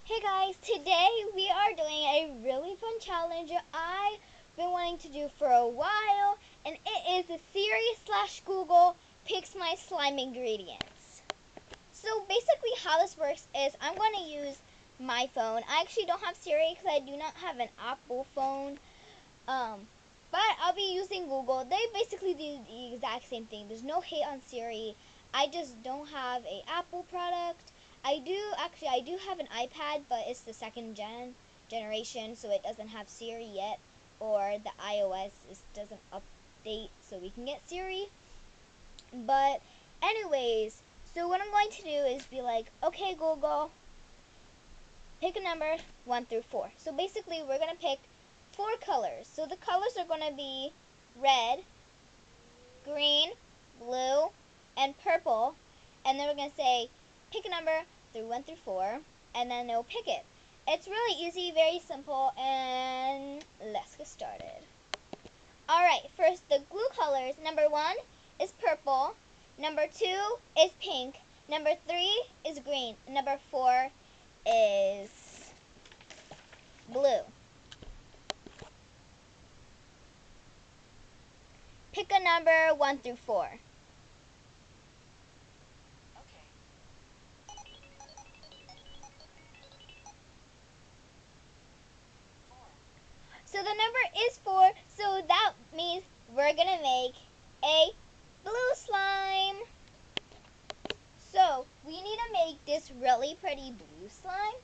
Hey guys, today we are doing a really fun challenge I've been wanting to do for a while, and it is the SIRI slash Google picks my slime ingredients. So basically how this works is I'm going to use my phone. I actually don't have SIRI because I do not have an Apple phone, but I'll be using Google. They basically do the exact same thing. There's no hate on SIRI. I just don't have a Apple product. I do have an iPad, but it's the second generation, so it doesn't have SIRI yet, or the iOS doesn't update so we can get SIRI. But anyways, so what I'm going to do is be like, okay Google, pick a number 1 through 4. So basically we're going to pick 4 colors. So the colors are going to be red, green, blue, and purple. And then we're going to say, pick a number through 1 through 4, and then they'll pick it. It's really easy, very simple, and let's get started. Alright, first the glue colors. Number 1 is purple. Number 2 is pink. Number 3 is green. Number 4 is blue. Pick a number 1 through 4. So the number is 4, so that means we're going to make a blue slime. So we need to make this really pretty blue slime.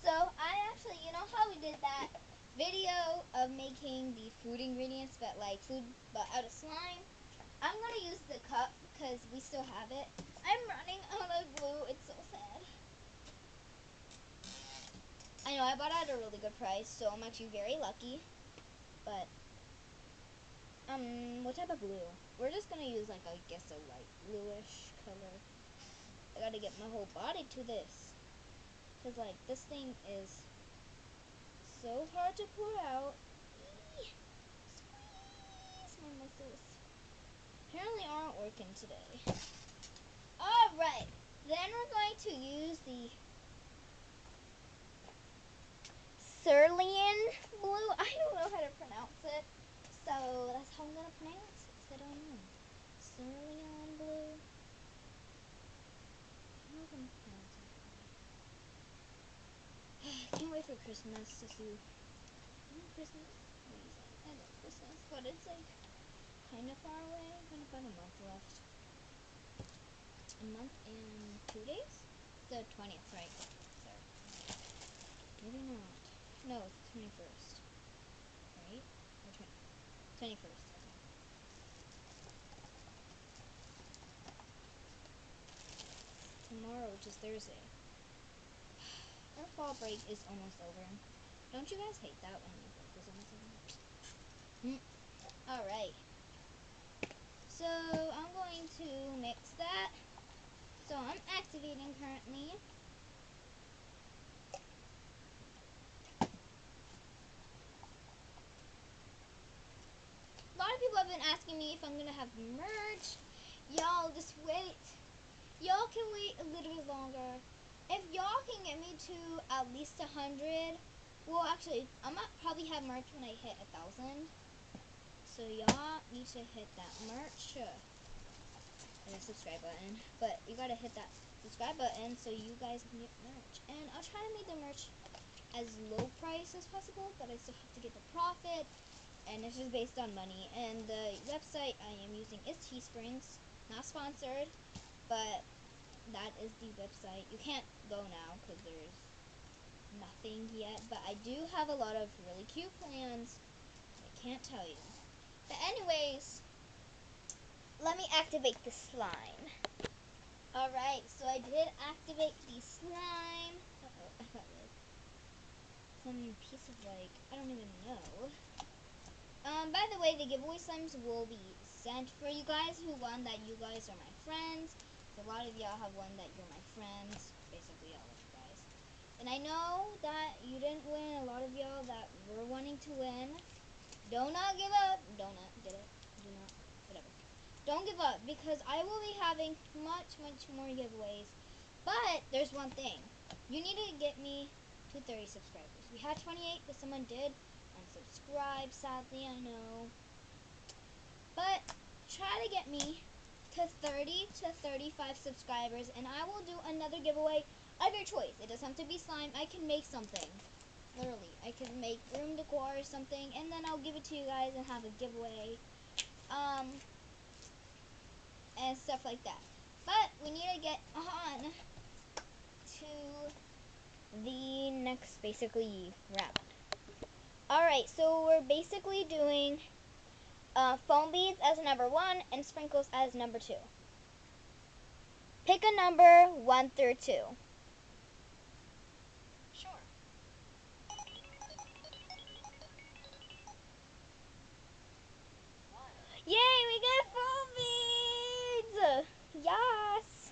So I actually, you know how we did that video of making the food ingredients, but out of slime? I'm going to use the cup because we still have it. I'm running out of glue. It's so sad. I know, I bought it at a really good price, so I'm actually very lucky. But, what type of glue? We're just gonna use, I guess a light bluish color. I gotta get my whole body to this. Cause, this thing is so hard to pour out. Squeeze my muscles. Apparently aren't working today. Alright, then we're going to use the cerulean blue. I don't know how to pronounce it, so that's how I'm gonna pronounce it. I don't know. Cerulean blue. I'm not gonna pronounce it. I can't wait for Christmas to see. Christmas? Amazing. I love Christmas, but it's kind of far away. Kind of about a month left. A month and 2 days? The 20th, right? Sorry. Maybe not. No, it's the 21st. Right? Or 21st. Okay. Tomorrow, which is Thursday. Our fall break is almost over. Don't you guys hate that when your break is almost over? Alright. So, I'm going to mix that. So, I'm activating currently. A lot of people have been asking me if I'm going to have merch. Y'all, just wait. Y'all can wait a little bit longer. If y'all can get me to at least 100, well, actually, I might probably have merch when I hit 1,000. So y'all need to hit that merch and the subscribe button. But you gotta hit that subscribe button so you guys can get merch. And I'll try to make the merch as low price as possible, but I still have to get the profit. And it's just based on money. And the website I am using is Teesprings, not sponsored, but that is the website. You can't go now because there's nothing yet, but I do have a lot of really cute plans. I can't tell you. But anyways, let me activate the slime. Alright, so I did activate the slime. Uh-oh, I got some piece of I don't even know. By the way, the giveaway slimes will be sent for you guys who won that you guys are my friends. So a lot of y'all have won that you're my friends. Basically all of you guys. And I know that you didn't win. A lot of y'all that were wanting to win. Do not give up. Do not, get it? Do not, whatever. Don't give up because I will be having much more giveaways. But there's one thing. You need to get me to 30 subscribers. We had 28, but someone did unsubscribe, sadly, I know. But try to get me to 30 to 35 subscribers, and I will do another giveaway of your choice. It doesn't have to be slime. I can make something. Literally, I can make room decor or something, and then I'll give it to you guys and have a giveaway. And stuff like that. But we need to get on to the next, basically, round. Alright, so we're basically doing foam beads as number 1 and sprinkles as number 2. Pick a number 1 through 2. Sure. Yay, we get foam beads! Yes!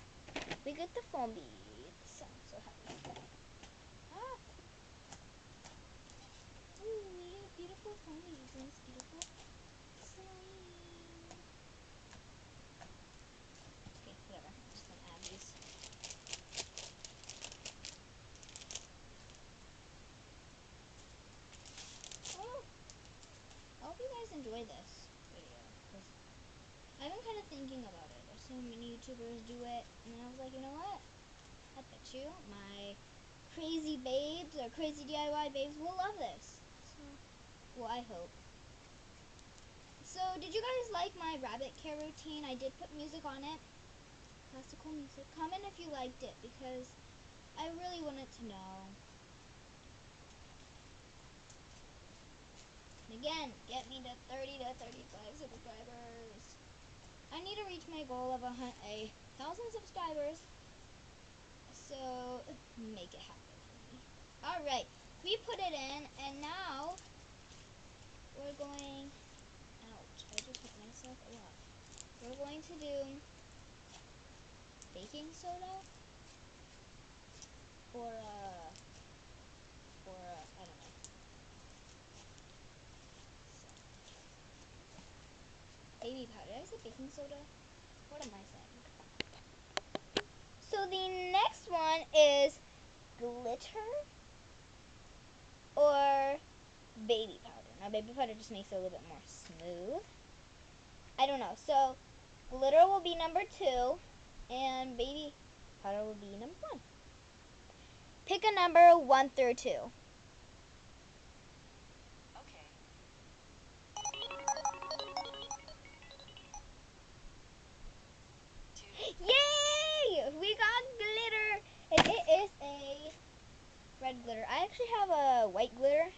We get the foam beads. I'm so happy. Ah. Ooh, we get beautiful foam beads and it's beautiful slime. Okay, whatever. I'm just gonna add these. Oh, I hope you guys enjoy this video, because I've been kind of thinking about it. There's so many YouTubers do it, and I was like, you know what? I bet you my crazy babes or crazy DIY babes will love this. So, well, I hope. So, did you guys like my rabbit care routine? I did put music on it. Classical music. Comment if you liked it, because I really wanted to know. And again, get me to 30 to 35 subscribers. I need to reach my goal of 1,000 subscribers. So, make it happen for me. Alright, we put it in, and now we're going, ouch, I just hit myself a lot. We're going to do baking soda, or I don't know. Baby powder. Did I say baking soda? What am I saying? So the next one is glitter or baby powder. Now baby powder just makes it a little bit more smooth. I don't know. So glitter will be number 2 and baby powder will be number 1. Pick a number 1 through 2. Okay. Yay! We got glitter! And it is a red glitter. I actually have a white glitter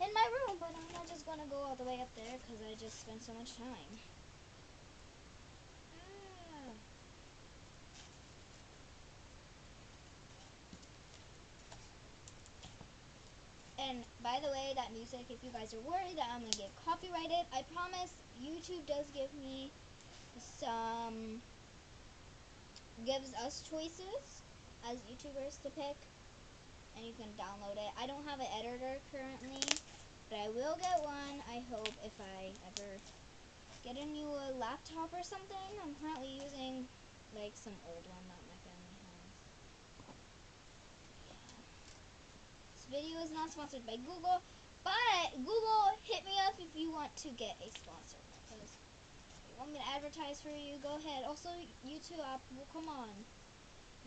in my room, but I'm not just gonna go all the way up there because I just spent so much time. Ah. And by the way, that music, if you guys are worried that I'm gonna get copyrighted, I promise YouTube does give me some, gives us choices as YouTubers to pick, and you can download it. I don't have an editor currently, but I will get one, I hope, if I ever get a new laptop or something. I'm currently using like some old one that my family has. Yeah. This video is not sponsored by Google, but Google, hit me up if you want to get a sponsor. Because if you want me to advertise for you, go ahead. Also, YouTube, well, come on.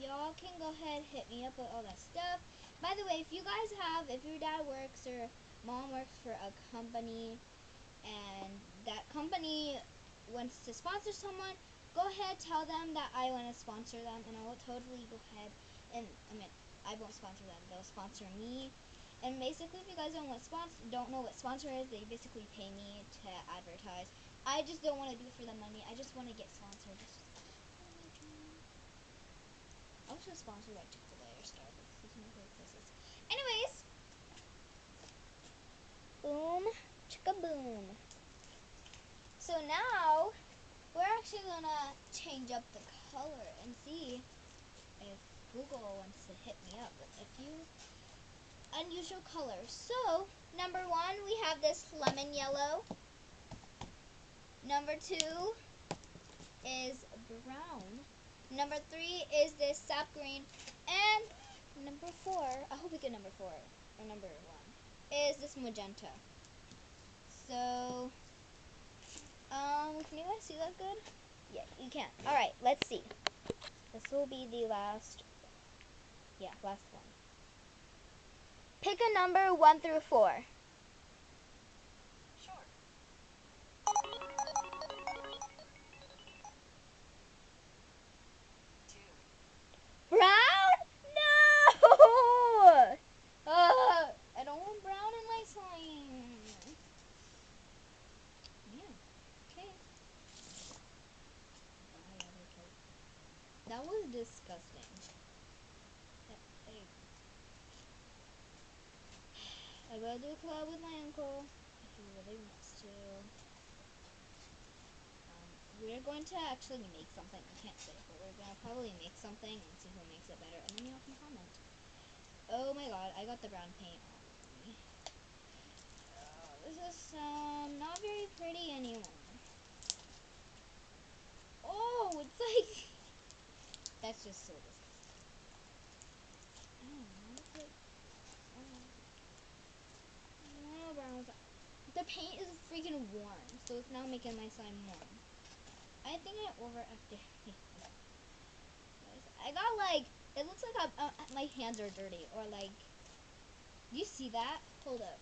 Y'all can go ahead, hit me up with all that stuff. By the way, if you guys have, if your dad works or mom works for a company and that company wants to sponsor someone, go ahead, tell them that I want to sponsor them, and I will totally go ahead and, I won't sponsor them, they'll sponsor me. And basically, if you guys don't know what sponsor is, they basically pay me to advertise. I just don't want to do it for the money. I just want to get sponsored. I was just sponsored by Chick-fil-A or Starbucks. Those are my favorite places. Anyways, boom, chicka boom. So now we're actually gonna change up the color and see if Google wants to hit me up with a few unusual colors. So number 1, we have this lemon yellow. Number 2 is brown. Number 3 is this sap green. And Number 4, I hope we get number 4, or number 1, is this magenta. So, can you guys see that good? Yeah, you can. Alright, let's see. This will be the last, last one. Pick a number 1 through 4. Sure. Brown? No! I don't want brown in my slime. Yeah. Okay. That was disgusting. I gotta do a collab with my uncle if he really wants to. We're going to actually make something. I can't say, but we're gonna probably make something and see who makes it better, and then y'all can comment. Oh my god, I got the brown paint all over me. This is not very pretty anymore. Oh, it's like that's just so disgusting. The paint is freaking warm, so it's now making my slime warm. I think I overacted. I got like, it looks like my hands are dirty, or like, do you see that? Hold up.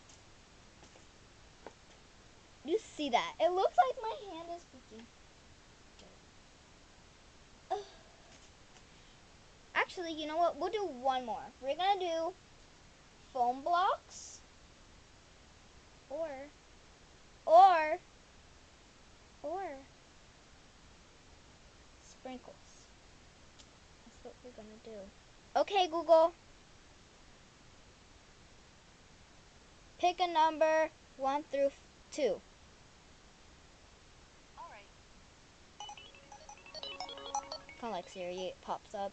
You see that? It looks like my hand is freaking dirty. Actually, you know what? We'll do one more. We're gonna do foam blocks, or sprinkles. That's what we're gonna do. Okay, Google. Pick a number 1 through 2. Alright. Kind of like Siri, it pops up.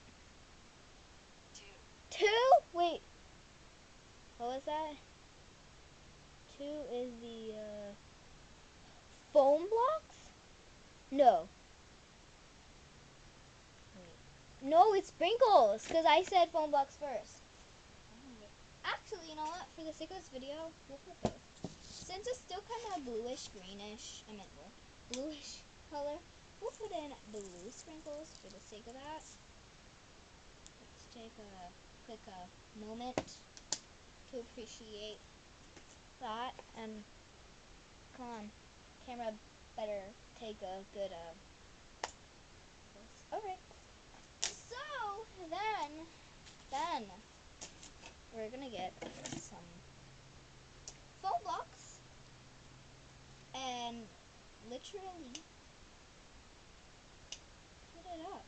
2. 2? Wait. What was that? 2 is the foam blocks? No. Wait. No, it's sprinkles, because I said foam blocks first. Actually, you know what? For the sake of this video, we'll put both. Since it's still kind of bluish, greenish, bluish color, we'll put in blue sprinkles for the sake of that. Let's take a quick moment to appreciate that, and come on, camera, better take a good alright. So then we're gonna get some foam blocks and literally put it up.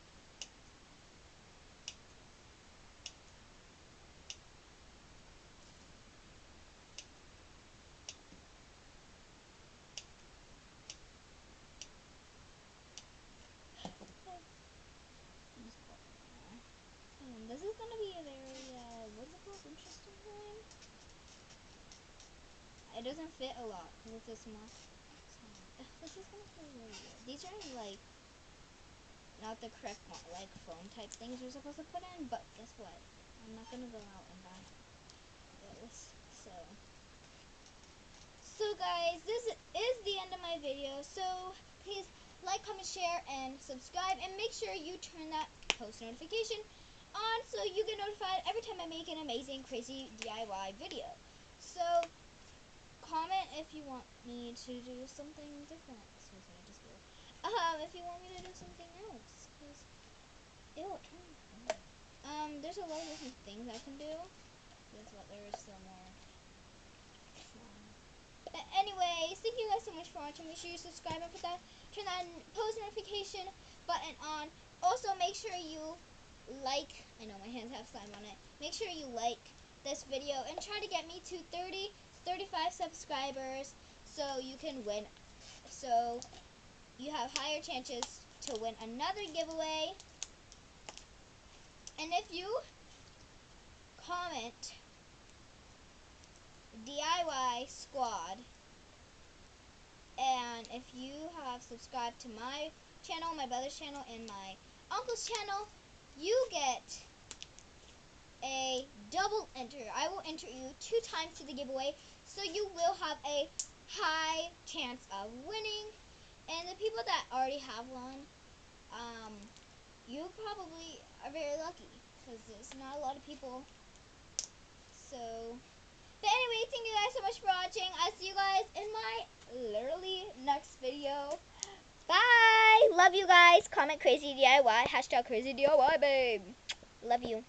This is gonna be a very what's it called? Interesting one. It doesn't fit a lot because it's a small. This is gonna feel really weird. These are like not the correct like foam type things you're supposed to put in, but guess what? I'm not gonna go out and buy those. So guys, this is the end of my video. So please like, comment, share, and subscribe, and make sure you turn that post notification on so you get notified every time I make an amazing, crazy DIY video. So comment if you want me to do something different. Excuse me, I just will. If you want me to do something else, cause ew, it turned. There's a lot of different things I can do. Guess what? There's some more. But anyways, thank you guys so much for watching. Make sure you subscribe and turn that post notification button on. Also, make sure you like. I know my hands have slime on it. Make sure you like this video and try to get me to 35 subscribers so you can win. So you have higher chances to win another giveaway. And if you comment DIY squad, and if you have subscribed to my channel, my brother's channel, and my uncle's channel, you get a double enter. I will enter you 2 times to the giveaway, so you will have a high chance of winning. And the people that already have one, you probably are very lucky because there's not a lot of people. So, but anyway, thank you guys so much for watching. I'll see you guys in my literally next video. Bye. Love you guys. Comment crazy DIY. Hashtag crazy DIY, babe. Love you.